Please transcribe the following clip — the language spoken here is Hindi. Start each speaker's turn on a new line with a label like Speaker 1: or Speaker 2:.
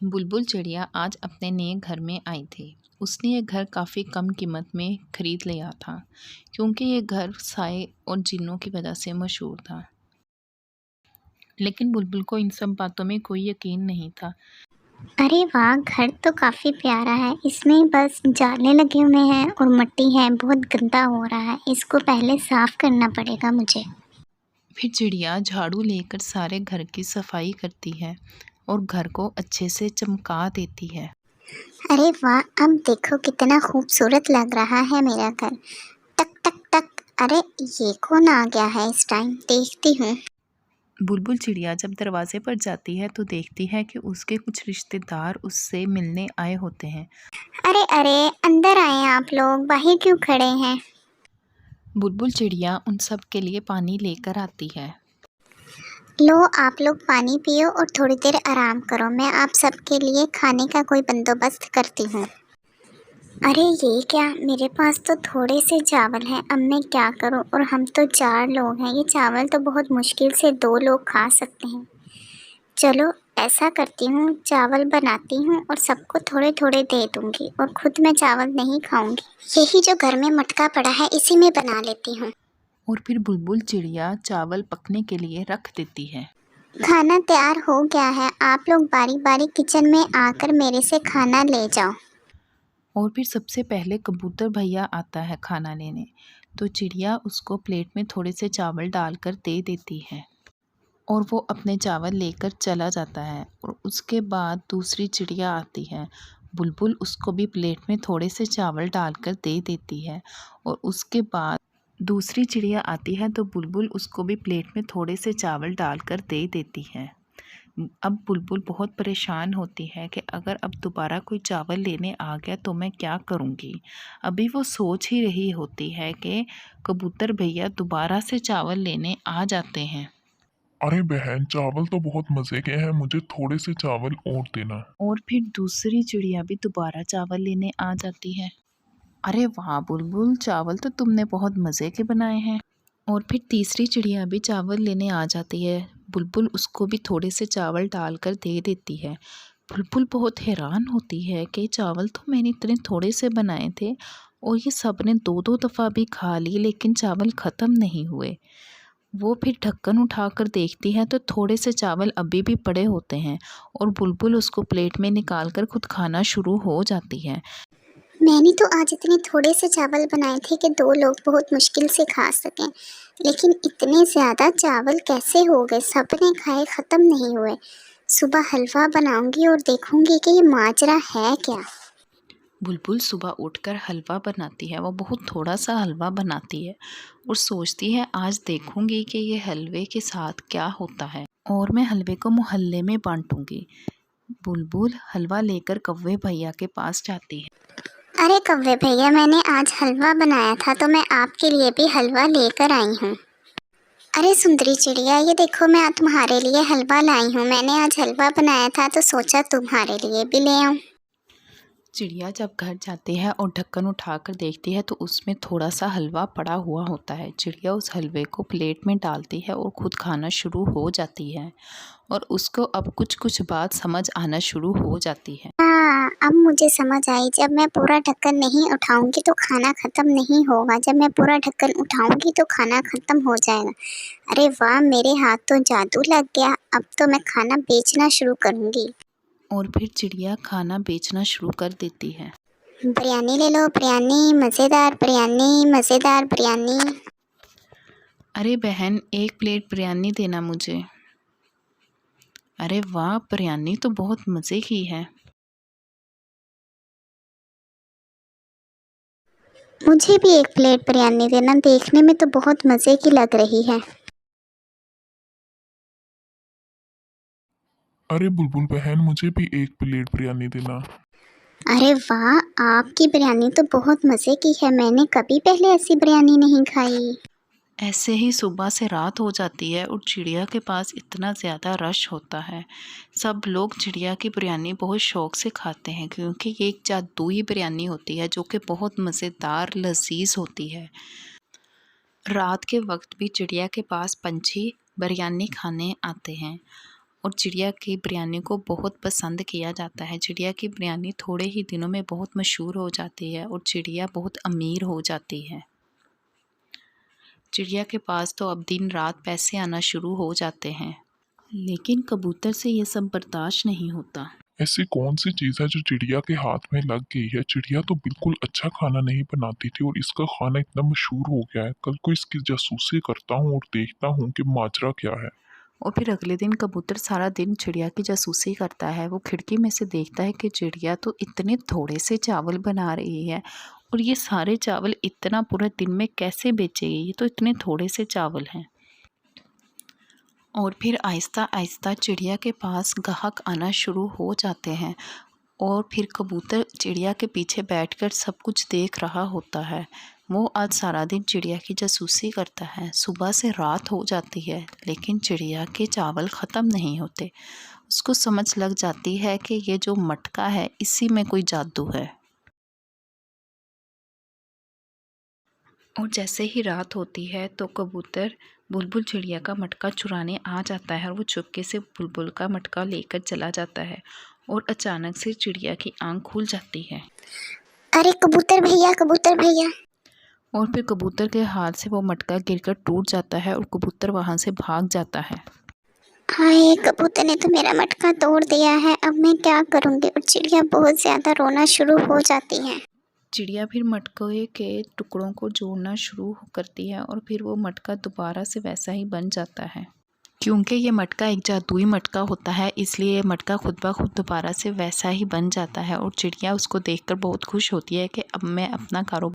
Speaker 1: बुलबुल चिड़िया आज अपने नए घर में आई थी। उसने ये घर काफ़ी कम कीमत में खरीद लिया था, क्योंकि ये घर साए और जिन्नों की वजह से मशहूर था। लेकिन बुलबुल को इन सब बातों में कोई यकीन नहीं था।
Speaker 2: अरे वाह, घर तो काफ़ी प्यारा है। इसमें बस जाले लगे हुए हैं और मिट्टी है, बहुत गंदा हो रहा है। इसको पहले साफ करना पड़ेगा मुझे।
Speaker 1: फिर चिड़िया झाड़ू लेकर सारे घर की सफाई करती है और घर को अच्छे से चमका देती है।
Speaker 2: अरे वाह, अब देखो कितना खूबसूरत लग रहा है मेरा घर। टक टक टक। अरे ये कौन आ गया है इस टाइम? देखती हूँ।
Speaker 1: बुलबुल चिड़िया जब दरवाजे पर जाती है तो देखती है कि उसके कुछ रिश्तेदार उससे मिलने आए होते हैं।
Speaker 2: अरे अरे, अंदर आए आप लोग, बाहर क्यों खड़े हैं?
Speaker 1: बुलबुल चिड़िया उन सब के लिए पानी लेकर आती है।
Speaker 2: लो, आप लोग पानी पियो और थोड़ी देर आराम करो। मैं आप सबके लिए खाने का कोई बंदोबस्त करती हूँ। अरे ये क्या, मेरे पास तो थोड़े से चावल हैं। अब मैं क्या करूँ? और हम तो 4 लोग हैं। ये चावल तो बहुत मुश्किल से 2 लोग खा सकते हैं। चलो ऐसा करती हूँ, चावल बनाती हूँ और सबको थोड़े थोड़े दे दूँगी और खुद मैं चावल नहीं खाऊँगी। यही जो घर में मटका पड़ा है, इसी में बना लेती हूँ।
Speaker 1: और फिर बुलबुल चिड़िया चावल पकने के लिए रख देती है।
Speaker 2: खाना तैयार हो गया है। आप लोग बारी बारी किचन में आकर मेरे से खाना ले जाओ।
Speaker 1: और फिर सबसे पहले कबूतर भैया आता है खाना लेने, तो चिड़िया उसको प्लेट में थोड़े से चावल डालकर दे देती है और वो अपने चावल लेकर चला जाता है। और उसके बाद दूसरी चिड़िया आती है। बुलबुल उसको भी प्लेट में थोड़े से चावल डालकर दे देती है और उसके बाद दूसरी चिड़िया आती है तो बुलबुल उसको भी प्लेट में थोड़े से चावल डालकर दे देती है। अब बुलबुल बहुत परेशान होती है कि अगर अब दोबारा कोई चावल लेने आ गया तो मैं क्या करूँगी। अभी वो सोच ही रही होती है कि कबूतर भैया दोबारा से चावल लेने आ जाते हैं।
Speaker 3: अरे बहन, चावल तो बहुत मज़े के हैं, मुझे थोड़े से चावल और देना।
Speaker 1: और फिर दूसरी चिड़िया भी दोबारा चावल लेने आ जाती है। अरे वाह बुलबुल, चावल तो तुमने बहुत मज़े के बनाए हैं। और फिर तीसरी चिड़िया भी चावल लेने आ जाती है। बुलबुल उसको भी थोड़े से चावल डालकर दे देती है। बुलबुल बहुत हैरान होती है कि चावल तो मैंने इतने थोड़े से बनाए थे और ये सब ने 2-2 दफ़ा भी खा लिए, लेकिन चावल ख़त्म नहीं हुए। वो फिर ढक्कन उठाकर देखती है तो थोड़े से चावल अभी भी पड़े होते हैं और बुलबुल उसको प्लेट में निकाल कर खुद खाना शुरू हो जाती है।
Speaker 2: मैंने तो आज इतने थोड़े से चावल बनाए थे कि 2 लोग बहुत मुश्किल से खा सकें। लेकिन इतने ज़्यादा चावल कैसे हो गए? सबने खाए, ख़त्म नहीं हुए। सुबह हलवा बनाऊंगी और देखूंगी कि ये माजरा है क्या।
Speaker 1: बुलबुल सुबह उठकर हलवा बनाती है। वो बहुत थोड़ा सा हलवा बनाती है और सोचती है आज देखूंगी कि ये हलवे के साथ क्या होता है और मैं हलवे को मोहल्ले में बांटूंगी। बुलबुल हलवा लेकर कौवे भैया के पास जाती है।
Speaker 2: अरे कौवे भैया, मैंने आज हलवा बनाया था तो मैं आपके लिए भी हलवा लेकर आई हूँ। अरे सुंदरी चिड़िया, ये देखो मैं तुम्हारे लिए हलवा लाई हूँ। मैंने आज हलवा बनाया था तो सोचा तुम्हारे लिए भी ले आऊँ।
Speaker 1: चिड़िया जब घर जाती है और ढक्कन उठाकर देखती है तो उसमें थोड़ा सा हलवा पड़ा हुआ होता है। चिड़िया उस हलवे को प्लेट में डालती है और खुद खाना शुरू हो जाती है और उसको अब कुछ कुछ बात समझ आना शुरू हो जाती है।
Speaker 2: हाँ, अब मुझे समझ आई। जब मैं पूरा ढक्कन नहीं उठाऊंगी तो खाना खत्म नहीं होगा। जब मैं पूरा ढक्कन उठाऊंगी तो खाना खत्म हो जाएगा। अरे वाह, मेरे हाथ तो जादू लग गया। अब तो मैं खाना बेचना शुरू करूंगी।
Speaker 1: और फिर चिड़िया खाना बेचना शुरू कर देती है।
Speaker 2: बिरयानी ले लो, बिरयानी मज़ेदार, बिरयानी मज़ेदार, बिरयानी।
Speaker 1: अरे बहन, 1 प्लेट बिरयानी देना मुझे। अरे वाह, बिरयानी तो बहुत मज़े की है।
Speaker 2: मुझे भी 1 प्लेट बिरयानी देना। देखने में तो बहुत मज़े की लग रही है।
Speaker 3: अरे बुलबुल बहन, मुझे भी 1 प्लेट बिरयानी देना।
Speaker 2: अरे वाह, आपकी बिरयानी तो बहुत मज़े की है। मैंने कभी पहले ऐसी बिरयानी नहीं खाई।
Speaker 1: ऐसे ही सुबह से रात हो जाती है और चिड़िया के पास इतना ज़्यादा रश होता है। सब लोग चिड़िया की बिरयानी बहुत शौक़ से खाते हैं, क्योंकि ये एक जादुई बिरयानी होती है जो कि बहुत मज़ेदार लज़ीज़ होती है। रात के वक्त भी चिड़िया के पास पंछी बिरयानी खाने आते हैं और चिड़िया की बिरयानी को बहुत पसंद किया जाता है। चिड़िया की बिरयानी थोड़े ही दिनों में बहुत मशहूर हो जाती है और चिड़िया बहुत अमीर हो जाती है। चिड़िया के पास तो अब दिन रात पैसे आना शुरू हो जाते हैं, लेकिन कबूतर से ये सब बर्दाश्त नहीं होता।
Speaker 3: ऐसी कौन सी चीज़ है जो चिड़िया के हाथ में लग गई है? चिड़िया तो बिल्कुल अच्छा खाना नहीं बनाती थी और इसका खाना इतना मशहूर हो गया है। कल को इसकी जासूसी करता हूँ और देखता हूँ कि माजरा क्या है।
Speaker 1: और फिर अगले दिन कबूतर सारा दिन चिड़िया की जासूसी करता है। वो खिड़की में से देखता है कि चिड़िया तो इतने थोड़े से चावल बना रही है और ये सारे चावल इतना पूरा दिन में कैसे बेचेगी, ये तो इतने थोड़े से चावल हैं। और फिर आहिस्ता आहिस्ता चिड़िया के पास ग्राहक आना शुरू हो जाते हैं और फिर कबूतर चिड़िया के पीछे बैठकर सब कुछ देख रहा होता है। वो आज सारा दिन चिड़िया की जासूसी करता है। सुबह से रात हो जाती है, लेकिन चिड़िया के चावल ख़त्म नहीं होते। उसको समझ लग जाती है कि ये जो मटका है, इसी में कोई जादू है। और जैसे ही रात होती है तो कबूतर बुलबुल चिड़िया का मटका चुराने आ जाता है और वो चुपके से बुलबुल का मटका लेकर चला जाता है और अचानक से चिड़िया की आंख खुल जाती है।
Speaker 2: अरे कबूतर भैया, कबूतर भैया।
Speaker 1: और फिर कबूतर के हाथ से वो मटका गिरकर टूट जाता है और कबूतर वहाँ से भाग जाता है।
Speaker 2: हाय, कबूतर ने तो मेरा मटका तोड़ दिया है, अब मैं क्या करूँगी। और चिड़िया बहुत ज़्यादा रोना शुरू हो जाती है।
Speaker 1: चिड़िया फिर मटके के टुकड़ों को जोड़ना शुरू करती है और फिर वो मटका दोबारा से वैसा ही बन जाता है। क्योंकि ये मटका एक जादुई मटका होता है, इसलिए ये मटका खुद ब खुद दोबारा से वैसा ही बन जाता है और चिड़िया उसको देखकर बहुत खुश होती है कि अब मैं अपना कारोबार